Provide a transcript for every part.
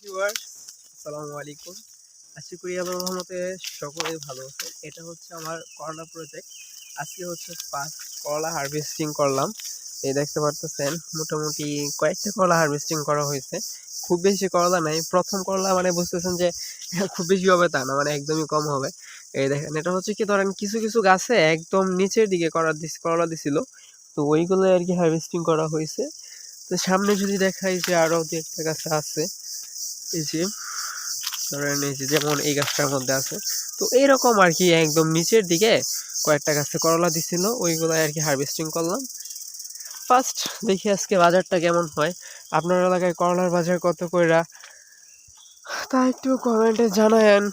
Viewers, আসসালামু আলাইকুম। আশা করি আল্লাহর রহমতে সকলেই ভালো আছেন। এটা হচ্ছে আমার করলা প্রজেক্ট। আজকে হচ্ছে ফার্স্ট করলা হারভেস্টিং করলাম। এই দেখতে পারতেছেন মোটামুটি কয়েকটা করলা হারভেস্টিং করা হয়েছে। খুব বেশি করলা নাই। প্রথম করলা মানে বুঝতেছেন যে খুব বেশি হবে তা না, মানে একদমই কম হবে। এই দেখেন, এটা হচ্ছে কি ধরেন কিছু কিছু গাছে একদম নিচের দিকে করলা দিছিল, তো ওইগুলো আর কি হারভেস্টিং করা হয়েছে। তো সামনে যদি দেখাই যে আরো দু একটা গাছে আছে, এই যে ধরেন এই যে যেমন এই গাছটার মধ্যে আছে, তো এইরকম আর কি একদম নিচের দিকে কয়েকটা গাছে করলা দিছিল, ওইগুলো আর কি হারভেস্টিং করলাম। ফার্স্ট দেখি আজকে বাজারটা কেমন হয়। আপনার এলাকায় করলার বাজার কত কইরা তা একটু কমেন্টে জানায়েন।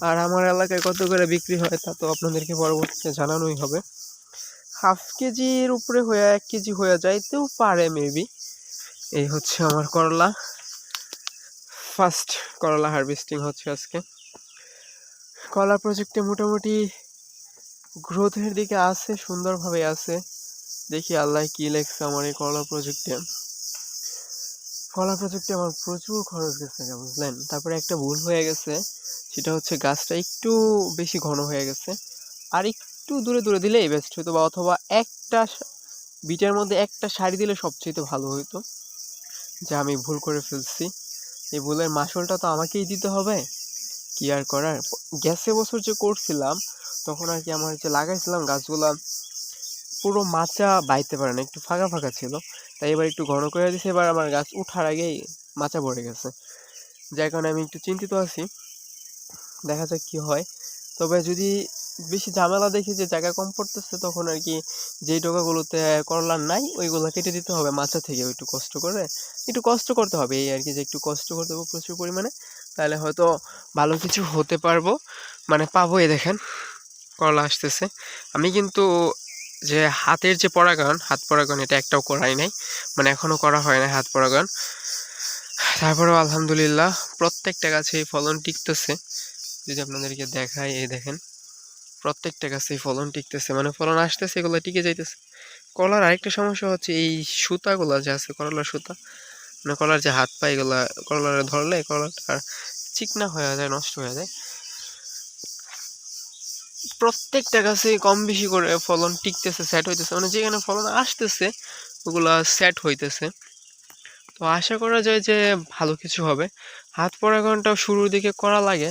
আর আমার এলাকায় কত করে বিক্রি হয় তা তো আপনাদেরকে পরবর্তীতে জানানোই হবে। হাফ কেজির উপরে হয়ে 1 কেজি হয়ে যাইতেও পারে মেবি। এই হচ্ছে আমার করলা, ফার্স্ট করলা হারভেস্টিং হচ্ছে আজকে। কলা প্রজেক্টে মোটামুটি গ্রোথের দিকে আছে, সুন্দরভাবে আছে। দেখি আল্লাহ কি লেখছে আমার এই কলা প্রজেক্টে। কলা প্রজেক্টে আমার প্রচুর খরচ গেছে বুঝলেন। তারপরে একটা ভুল হয়ে গেছে, সেটা হচ্ছে গাছটা একটু বেশি ঘন হয়ে গেছে। আর একটু দূরে দূরে দিলেই বেস্ট হইতো, বা অথবা একটা বিটের মধ্যে একটা সারি দিলে সবচেয়ে ভালো হইতো, যা আমি ভুল করে ফেলছি। এই ভুলের মাসুলটা তো আমাকেই দিতে হবে, কি আর করার। গেছে বছর যে করছিলাম তখন আর কি আমার যে লাগাইছিলাম গাছগুলা পুরো মাচা বাইতে পারে না, একটু ফাঁকা ফাঁকা ছিল। তাই এবার একটু ঘন করে দিছে, এবার আমার গাছ উঠার আগেই মাচা ভরে গেছে, যার কারণে আমি একটু চিন্তিত আছি। দেখা যাক কি হয়। তবে যদি বেশি ঝামেলা দেখি যে জায়গা কম পড়তেছে, তখন আর কি যেই ডগাগুলোতে করলার নাই ওইগুলো কেটে দিতে হবে মাচা থেকে, একটু কষ্ট করে, একটু কষ্ট করতে হবে এই আর কি, যে একটু কষ্ট করতে হবে প্রচুর পরিমাণে, তাহলে হয়তো ভালো কিছু হতে পারবো, মানে পাবো। এই দেখেন করলা আসতেছে। আমি কিন্তু যে হাতের যে পরাগায়ন, হাত পরাগায়ন এটা একটাও করাই নাই, মানে এখনো করা হয় না হাত পরাগায়ন। তারপরেও আলহামদুলিল্লাহ প্রত্যেকটা গাছে এই ফলন টিকতেছে। যদি আপনাদেরকে দেখাই, এই দেখেন প্রত্যেকটা গাছে ফলন টিকতেছে, মানে ফলন আসতেছে, এগুলো টিকে যাইতেছে। কলার আরেকটা সমস্যা হচ্ছে এই সুতাগুলা যে আছে, করলার সুতা, মানে কলার যে হাত পা, এগুলা করলার ধরলে কলাটা চিকনা হয়ে যায়, নষ্ট হয়ে যায়। প্রত্যেকটা গাছে কম বেশি করে ফলন টিকতেছে, সেট হইতেছে, মানে যেখানে ফলন আসতেছে ওগুলা সেট হইতেছে। তো আশা করা যায় যে ভালো কিছু হবে। হাত পরাগনটাও শুরুর দিকে করা লাগে,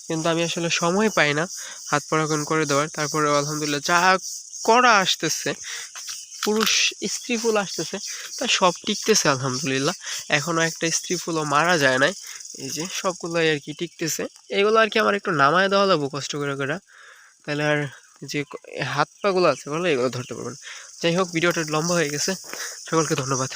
কিন্তু আমি আসলে সময় পাই না হাত পরাগন করে দেওয়ার। তারপরে আলহামদুলিল্লাহ যা করা আসতেছে, পুরুষ স্ত্রী ফুল আসতেছে, তা সব টিকতেছে আলহামদুলিল্লাহ। এখনো একটা স্ত্রী ফুলও মারা যায় নাই। এই যে সবগুলোই আর কি টিকতেছে। এগুলো আর কি আমার একটু নামায় দেওয়া লাগবো কষ্ট করে করে, তাহলে আর যে হাত পা গুলো আছে বলে এগুলো ধরতে পারবেন। যাই হোক, ভিডিওটা লম্বা হয়ে গেছে, সকলকে ধন্যবাদ।